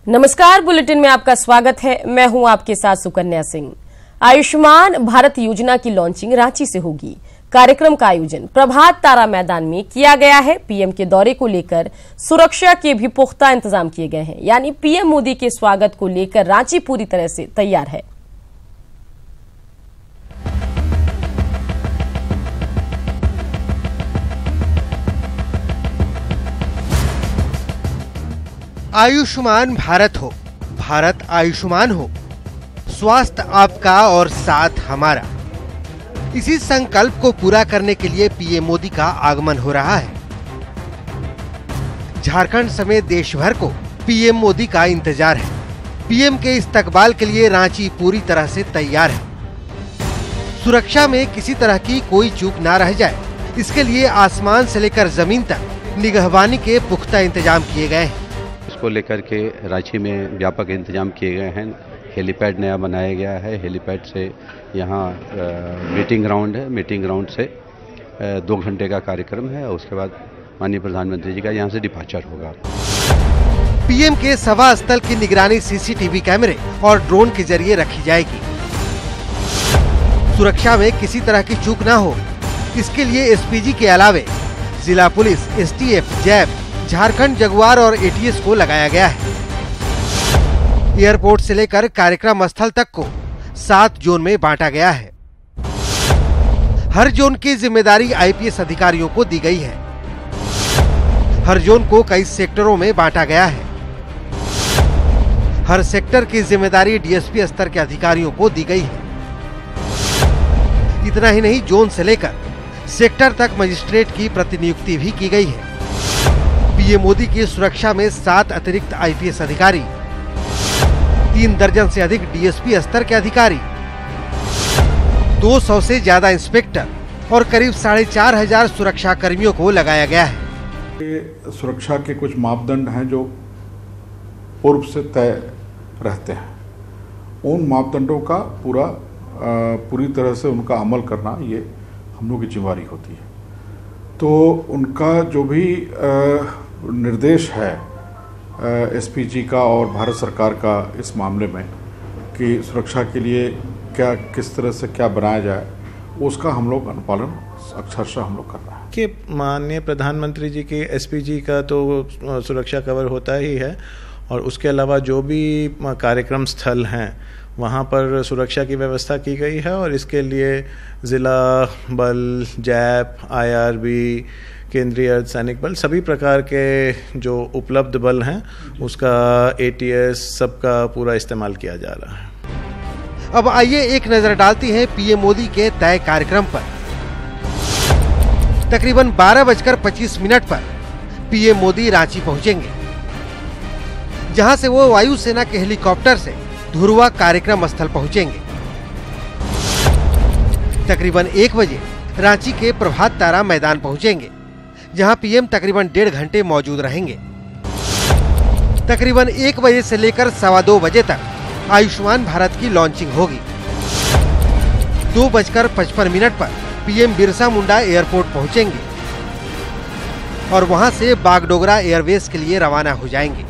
नमस्कार, बुलेटिन में आपका स्वागत है। मैं हूं आपके साथ सुकन्या सिंह। आयुष्मान भारत योजना की लॉन्चिंग रांची से होगी। कार्यक्रम का आयोजन प्रभात तारा मैदान में किया गया है। पीएम के दौरे को लेकर सुरक्षा के भी पुख्ता इंतजाम किए गए हैं, यानी पीएम मोदी के स्वागत को लेकर रांची पूरी तरह से तैयार है। आयुष्मान भारत हो, भारत आयुष्मान हो, स्वास्थ्य आपका और साथ हमारा। इसी संकल्प को पूरा करने के लिए पीएम मोदी का आगमन हो रहा है। झारखंड समेत देश भर को पीएम मोदी का इंतजार है। पीएम के इस्तकबाल के लिए रांची पूरी तरह से तैयार है। सुरक्षा में किसी तरह की कोई चूक ना रह जाए, इसके लिए आसमान से लेकर जमीन तक निगहबानी के पुख्ता इंतजाम किए गए हैं। इसको लेकर के रांची में व्यापक इंतजाम किए गए हैं। हेलीपैड नया बनाया गया है। हेलीपैड से यहाँ मीटिंग ग्राउंड है। मीटिंग ग्राउंड से 2 घंटे का कार्यक्रम है और उसके बाद माननीय प्रधानमंत्री जी का यहाँ से डिपार्चर होगा। पीएम के सभा स्थल की निगरानी सीसीटीवी कैमरे और ड्रोन के जरिए रखी जाएगी। सुरक्षा में किसी तरह की चूक न हो, इसके लिए एसपीजी के अलावे जिला police, STF, JAP, Jharkhand Jaguar और एटीएस को लगाया गया है। एयरपोर्ट से लेकर कार्यक्रम स्थल तक को 7 जोन में बांटा गया है। हर जोन की जिम्मेदारी आईपीएस अधिकारियों को दी गई है। हर जोन को कई सेक्टरों में बांटा गया है। हर सेक्टर की जिम्मेदारी डीएसपी स्तर के अधिकारियों को दी गई है। इतना ही नहीं, जोन से लेकर सेक्टर तक मजिस्ट्रेट की प्रतिनियुक्ति भी की गई है। पीएम मोदी की सुरक्षा में 7 अतिरिक्त आईपीएस अधिकारी, 3 दर्जन से अधिक डीएसपी स्तर के अधिकारी, 200 से ज्यादा इंस्पेक्टर और करीब 4500 सुरक्षा कर्मियों को लगाया गया है। सुरक्षा के कुछ मापदंड हैं जो पूर्व से तय रहते हैं। उन मापदंडों का पूरी तरह से उनका अमल करना ये हम लोग की जिम्मेदारी होती है। तो उनका जो भी निर्देश है एसपीजी का और भारत सरकार का इस मामले में कि सुरक्षा के लिए क्या किस तरह से क्या बनाया जाए, उसका हम लोग अनुपालन अक्षरशः हम लोग कर रहे हैं। कि माननीय प्रधानमंत्री जी के एसपीजी का तो सुरक्षा कवर होता ही है और उसके अलावा जो भी कार्यक्रम स्थल हैं वहाँ पर सुरक्षा की व्यवस्था की गई है और इसके लिए ज़िला बल, जैप, आईआरबी, केंद्रीय अर्धसैनिक बल, सभी प्रकार के जो उपलब्ध बल हैं उसका एटीएस सबका पूरा इस्तेमाल किया जा रहा है। अब आइए एक नजर डालते हैं पीएम मोदी के तय कार्यक्रम पर। तकरीबन 12:25 पर पीएम मोदी रांची पहुंचेंगे, जहां से वो वायुसेना के हेलीकॉप्टर से धुरवा कार्यक्रम स्थल पहुंचेंगे। तकरीबन 1 बजे रांची के प्रभात तारा मैदान पहुंचेंगे, जहां पीएम तकरीबन 1.5 घंटे मौजूद रहेंगे। तकरीबन 1 बजे से लेकर 2:15 बजे तक आयुष्मान भारत की लॉन्चिंग होगी। 2:55 पर पीएम बिरसा मुंडा एयरपोर्ट पहुंचेंगे और वहां से बागडोगरा एयरवेज के लिए रवाना हो जाएंगे।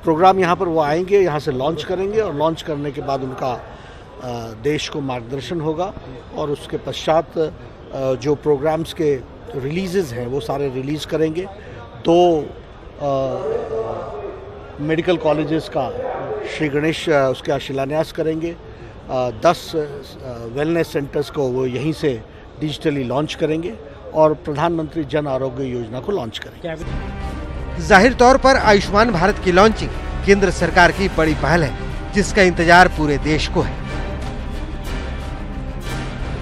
प्रोग्राम यहाँ पर वो आएंगे, यहाँ से लॉन्च करेंगे और लॉन्च करने के बाद उनका देश को मार्गदर्शन होगा और उसके पश्चात जो प्रोग्राम्स के रिलीजेस हैं वो सारे रिलीज़ करेंगे। 2 मेडिकल कॉलेजेस का श्री गणेश उसका शिलान्यास करेंगे। 10 वेलनेस सेंटर्स को वो यहीं से डिजिटली लॉन्च करेंगे और प्रधानमंत्री जन आरोग्य योजना को लॉन्च करेंगे। जाहिर तौर पर आयुष्मान भारत की लॉन्चिंग केंद्र सरकार की बड़ी पहल है, जिसका इंतजार पूरे देश को है।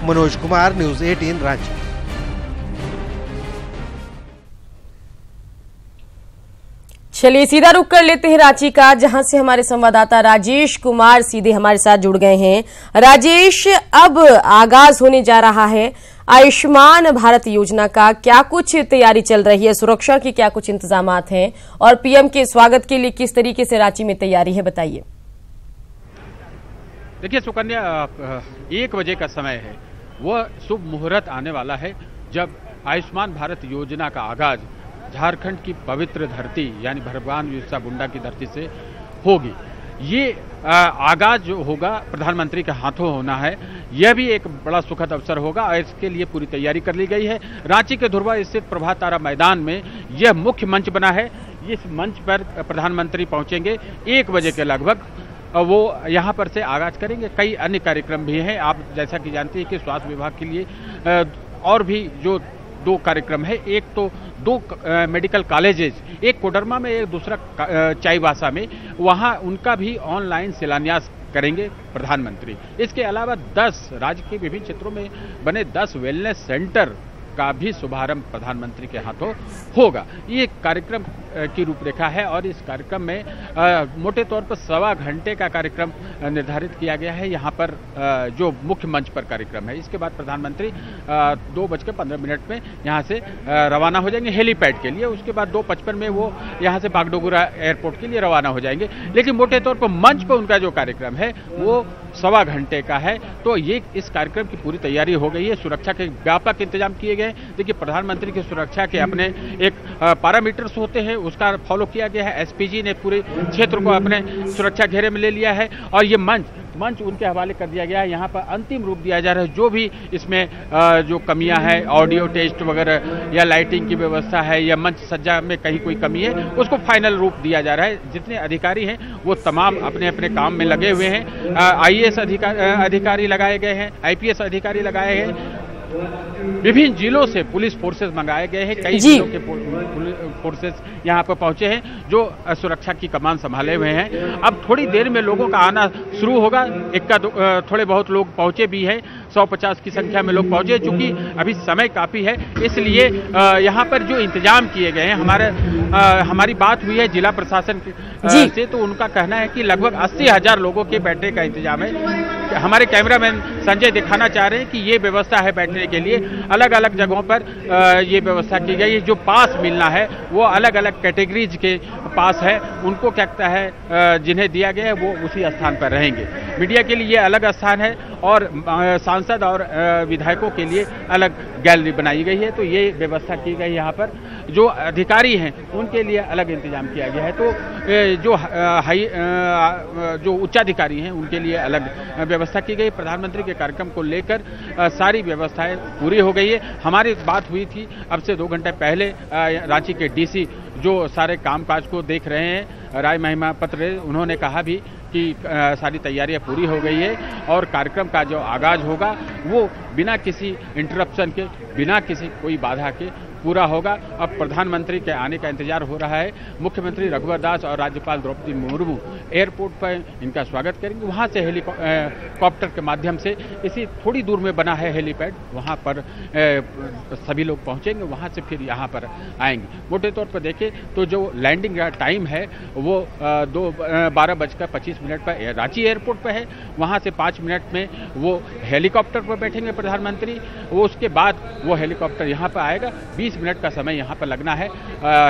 मनोज कुमार, न्यूज़ 18 रांची। चलिए सीधा रुख कर लेते हैं रांची का, जहां से हमारे संवाददाता राजेश कुमार सीधे हमारे साथ जुड़ गए हैं। राजेश, अब आगाज होने जा रहा है आयुष्मान भारत योजना का, क्या कुछ तैयारी चल रही है, सुरक्षा के क्या कुछ इंतजामात हैं और पीएम के स्वागत के लिए किस तरीके से रांची में तैयारी है, बताइए। देखिए सुकन्या, 1 बजे का समय है, वह शुभ मुहूर्त आने वाला है जब आयुष्मान भारत योजना का आगाज झारखंड की पवित्र धरती यानी भगवान बिरसा मुंडा की धरती से होगी। ये आगाज जो होगा प्रधानमंत्री के हाथों होना है, यह भी एक बड़ा सुखद अवसर होगा और इसके लिए पूरी तैयारी कर ली गई है। रांची के धुर्वा स्थित प्रभात तारा मैदान में यह मुख्य मंच बना है। इस मंच पर प्रधानमंत्री पहुंचेंगे 1 बजे के लगभग, वो यहाँ पर से आगाज करेंगे। कई अन्य कार्यक्रम भी हैं। आप जैसा कि जानते हैं कि स्वास्थ्य विभाग के लिए और भी जो 2 कार्यक्रम है, एक तो 2 मेडिकल कॉलेजेस, एक कोडरमा में, एक दूसरा चाईबासा में, वहाँ उनका भी ऑनलाइन शिलान्यास करेंगे प्रधानमंत्री। इसके अलावा 10 राज्य के विभिन्न क्षेत्रों में बने 10 वेलनेस सेंटर का भी शुभारंभ प्रधानमंत्री के हाथों होगा। ये कार्यक्रम की रूपरेखा है और इस कार्यक्रम में मोटे तौर पर 1.25 घंटे का कार्यक्रम निर्धारित किया गया है। यहाँ पर जो मुख्य मंच पर कार्यक्रम है, इसके बाद प्रधानमंत्री 2:15 में यहाँ से रवाना हो जाएंगे हेलीपैड के लिए। उसके बाद 2:55 में वो यहाँ से बागडोगरा एयरपोर्ट के लिए रवाना हो जाएंगे। लेकिन मोटे तौर पर मंच पर उनका जो कार्यक्रम है वो 1.25 घंटे का है। तो ये इस कार्यक्रम की पूरी तैयारी हो गई है। सुरक्षा के व्यापक इंतजाम किए गए। देखिए, प्रधानमंत्री की सुरक्षा के अपने एक पैरामीटर्स होते हैं, उसका फॉलो किया गया है। एसपीजी ने पूरे क्षेत्र को अपने सुरक्षा घेरे में ले लिया है और ये मंच उनके हवाले कर दिया गया है। यहाँ पर अंतिम रूप दिया जा रहा है। जो भी इसमें जो कमियां हैं, ऑडियो टेस्ट वगैरह या लाइटिंग की व्यवस्था है या मंच सज्जा में कहीं कोई कमी है, उसको फाइनल रूप दिया जा रहा है। जितने अधिकारी हैं वो तमाम अपने अपने काम में लगे हुए हैं। आईएएस अधिकारी लगाए गए हैं, आईपीएस अधिकारी लगाए हैं, विभिन्न जिलों से पुलिस फोर्सेस मंगाए गए हैं। कई जिलों के फोर्सेस यहाँ पर पहुंचे हैं जो सुरक्षा की कमान संभाले हुए हैं। अब थोड़ी देर में लोगों का आना शुरू होगा। थोड़े बहुत लोग पहुंचे भी हैं, 150 की संख्या में लोग पहुंचे। चूंकि अभी समय काफी है, इसलिए यहाँ पर जो इंतजाम किए गए हैं, हमारी बात हुई है जिला प्रशासन से, तो उनका कहना है कि लगभग 80,000 लोगों के बैठने का इंतजाम है। हमारे कैमरामैन संजय दिखाना चाह रहे हैं कि ये व्यवस्था है बैठने के लिए। अलग अलग जगहों पर ये व्यवस्था की गई है। जो पास मिलना है वो अलग अलग कैटेगरीज के पास है, उनको क्या कहता है जिन्हें दिया गया है वो उसी स्थान पर रहेंगे। मीडिया के लिए अलग स्थान है और सांसद और विधायकों के लिए अलग गैलरी बनाई गई है। तो ये व्यवस्था की गई। यहाँ पर जो अधिकारी हैं उनके लिए अलग इंतजाम किया गया है। तो जो उच्चाधिकारी हैं उनके लिए अलग व्यवस्था की गई। प्रधानमंत्री के कार्यक्रम को लेकर सारी व्यवस्थाएं पूरी हो गई है। हमारी बात हुई थी अब से 2 घंटे पहले रांची के डीसी जो सारे कामकाज को देख रहे हैं, राय महिमापत रे, उन्होंने कहा भी कि सारी तैयारियां पूरी हो गई है और कार्यक्रम का जो आगाज होगा वो बिना किसी इंटरप्शन के, बिना किसी कोई बाधा के पूरा होगा। अब प्रधानमंत्री के आने का इंतजार हो रहा है। मुख्यमंत्री रघुवर दास और राज्यपाल द्रौपदी मुर्मू एयरपोर्ट पर इनका स्वागत करेंगे। वहां से हेलीकॉप्टर के माध्यम से, इसी थोड़ी दूर में बना है हेलीपैड, वहां पर सभी लोग पहुंचेंगे। वहां से फिर यहां पर आएंगे। मोटे तौर पर देखें तो जो लैंडिंग टाइम है वो 12:25 पर रांची एयरपोर्ट पर है। वहां से 5 मिनट में वो हेलीकॉप्टर पर बैठेंगे प्रधानमंत्री। वो उसके बाद वो हेलीकॉप्टर यहाँ पर आएगा। 20 मिनट का समय यहाँ पर लगना है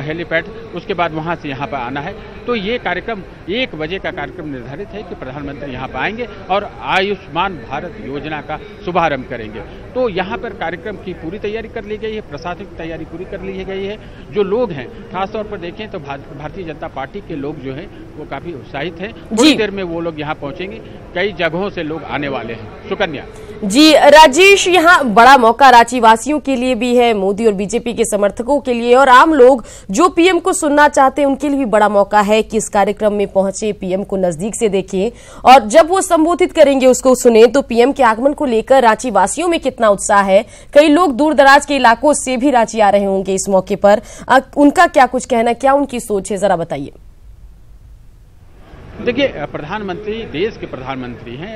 हेलीपैड, उसके बाद वहाँ से यहाँ पर आना है। तो ये कार्यक्रम 1 बजे का कार्यक्रम निर्धारित है कि प्रधानमंत्री यहाँ पर आएंगे और आयुष्मान भारत योजना का शुभारंभ करेंगे। तो यहाँ पर कार्यक्रम की पूरी तैयारी कर ली गई है, प्रशासनिक तैयारी पूरी कर ली गई है। जो लोग हैं, खासतौर पर देखें तो भारतीय जनता पार्टी के लोग जो हैं वो काफी उत्साहित हैं। थोड़ी देर में वो लोग यहाँ पहुंचेंगे। कई जगहों से लोग आने वाले हैं। सुकन्या जी, राजेश, यहाँ बड़ा मौका रांची वासियों के लिए भी है, मोदी और बीजेपी के समर्थकों के लिए, और आम लोग जो पीएम को सुनना चाहते हैं उनके लिए भी बड़ा मौका है कि इस कार्यक्रम में पहुंचे, पीएम को नजदीक से देखें और जब वो संबोधित करेंगे उसको सुने। तो पीएम के आगमन को लेकर रांची वासियों में कितना उत्साह है। कई लोग दूर दराज के इलाकों से भी रांची आ रहे होंगे इस मौके पर। उनका क्या कुछ कहना, क्या उनकी सोच है, जरा बताइए। देखिए, प्रधानमंत्री देश के प्रधानमंत्री हैं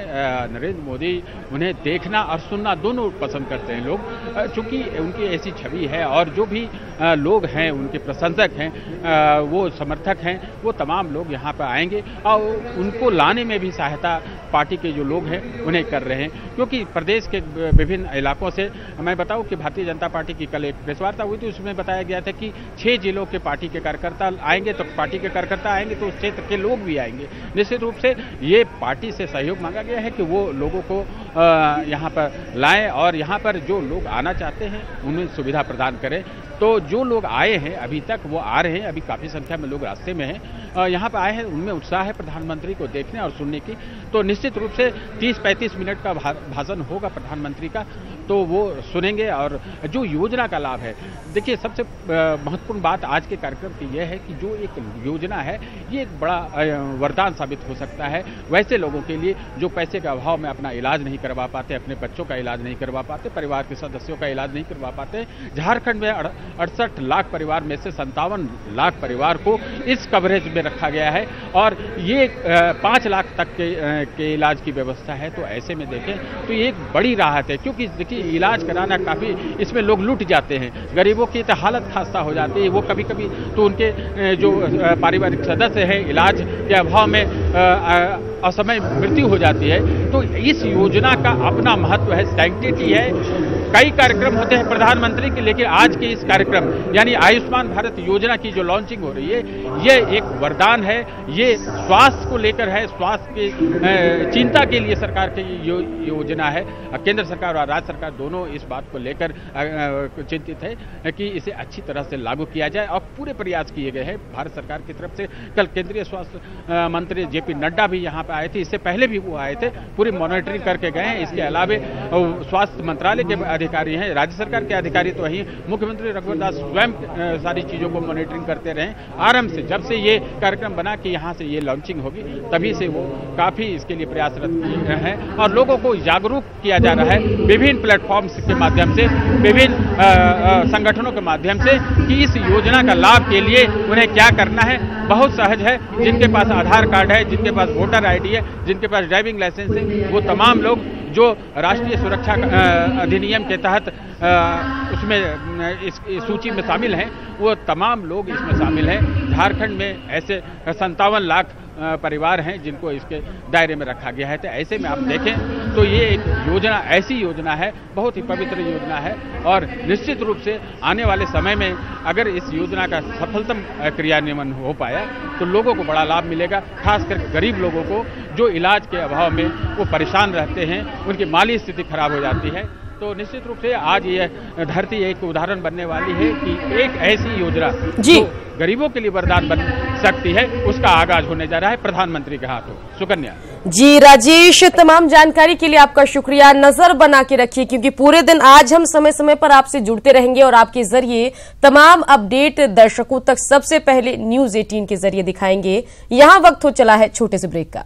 नरेंद्र मोदी। उन्हें देखना और सुनना दोनों पसंद करते हैं लोग, चूंकि उनकी ऐसी छवि है। और जो भी लोग हैं, उनके प्रशंसक हैं, वो समर्थक हैं, वो तमाम लोग यहाँ पर आएंगे और उनको लाने में भी सहायता पार्टी के जो लोग हैं उन्हें कर रहे हैं। क्योंकि प्रदेश के विभिन्न इलाकों से, मैं बताऊं कि भारतीय जनता पार्टी की कल एक प्रेस वार्ता हुई थी, उसमें बताया गया था कि 6 जिलों के पार्टी के कार्यकर्ता आएंगे। तो पार्टी के कार्यकर्ता आएंगे तो उस क्षेत्र के लोग भी आएंगे। निश्चित रूप से ये पार्टी से सहयोग मांगा गया है कि वो लोगों को यहाँ पर लाएं और यहाँ पर जो लोग आना चाहते हैं उन्हें सुविधा प्रदान करें। तो जो लोग आए हैं अभी तक वो आ रहे हैं, अभी काफ़ी संख्या में लोग रास्ते में हैं, यहाँ पर आए हैं, उनमें उत्साह है प्रधानमंत्री को देखने और सुनने की। तो निश्चित रूप से 30-35 मिनट का भाषण होगा प्रधानमंत्री का, तो वो सुनेंगे। और जो योजना का लाभ है, देखिए सबसे महत्वपूर्ण बात आज के कार्यक्रम की यह है कि जो एक योजना है ये एक बड़ा वरदान साबित हो सकता है वैसे लोगों के लिए जो पैसे के अभाव में अपना इलाज नहीं करवा पाते, अपने बच्चों का इलाज नहीं करवा पाते, परिवार के सदस्यों का इलाज नहीं करवा पाते। झारखंड में 68 लाख परिवार में से 57 लाख परिवार को इस कवरेज में रखा गया है और ये 5 लाख तक के इलाज की व्यवस्था है। तो ऐसे में देखें तो ये एक बड़ी राहत है, क्योंकि देखिए इलाज कराना काफ़ी इसमें लोग लूट जाते हैं, गरीबों की तो हालत खास्ता हो जाती है। वो कभी कभी तो उनके जो पारिवारिक सदस्य है इलाज के अभाव में असमय मृत्यु हो जाती है। तो इस योजना का अपना महत्व है, सैंक्टिटी है। कई कार्यक्रम होते हैं प्रधानमंत्री के, लेकिन आज के इस कार्यक्रम यानी आयुष्मान भारत योजना की जो लॉन्चिंग हो रही है ये एक वरदान है। ये स्वास्थ्य को लेकर है, स्वास्थ्य की चिंता के लिए सरकार की योजना है। केंद्र सरकार और राज्य सरकार दोनों इस बात को लेकर चिंतित है कि इसे अच्छी तरह से लागू किया जाए और पूरे प्रयास किए गए हैं भारत सरकार की तरफ से। कल केंद्रीय स्वास्थ्य मंत्री JP नड्डा भी यहाँ पर आए थे, इससे पहले भी वो आए थे, पूरी मॉनिटरिंग करके गए हैं। इसके अलावा स्वास्थ्य मंत्रालय के अधिकारी हैं, राज्य सरकार के अधिकारी तो वहीं, मुख्यमंत्री रघुवर दास स्वयं सारी चीज़ों को मॉनिटरिंग करते रहे आरंभ से। जब से ये कार्यक्रम बना कि यहाँ से ये लॉन्चिंग होगी तभी से वो काफ़ी इसके लिए प्रयासरत हैं और लोगों को जागरूक किया जा रहा है विभिन्न प्लेटफॉर्म्स के माध्यम से, विभिन्न संगठनों के माध्यम से कि इस योजना का लाभ के लिए उन्हें क्या करना है। बहुत सहज है, जिनके पास आधार कार्ड है, जिनके पास वोटर ID है, जिनके पास ड्राइविंग लाइसेंस है, वो तमाम लोग जो राष्ट्रीय सुरक्षा अधिनियम के तहत उसमें इस सूची में शामिल हैं, वो तमाम लोग इसमें शामिल हैं। झारखंड में ऐसे 57 लाख परिवार हैं जिनको इसके दायरे में रखा गया है। तो ऐसे में आप देखें तो ये एक योजना ऐसी योजना है, बहुत ही पवित्र योजना है और निश्चित रूप से आने वाले समय में अगर इस योजना का सफलतम क्रियान्वयन हो पाया तो लोगों को बड़ा लाभ मिलेगा, खासकर गरीब लोगों को जो इलाज के अभाव में वो परेशान रहते हैं, उनकी माली स्थिति खराब हो जाती है। तो निश्चित रूप से आज ये धरती एक उदाहरण बनने वाली है कि एक ऐसी योजना जो गरीबों के लिए वरदान बन सकती है उसका आगाज होने जा रहा है प्रधानमंत्री के हाथों। सुकन्या जी राजेश, तमाम जानकारी के लिए आपका शुक्रिया। नजर बना के रखिए क्योंकि पूरे दिन आज हम समय समय पर आपसे जुड़ते रहेंगे और आपके जरिए तमाम अपडेट दर्शकों तक सबसे पहले News 18 के जरिए दिखाएंगे। यहाँ वक्त हो चला है छोटे से ब्रेक का।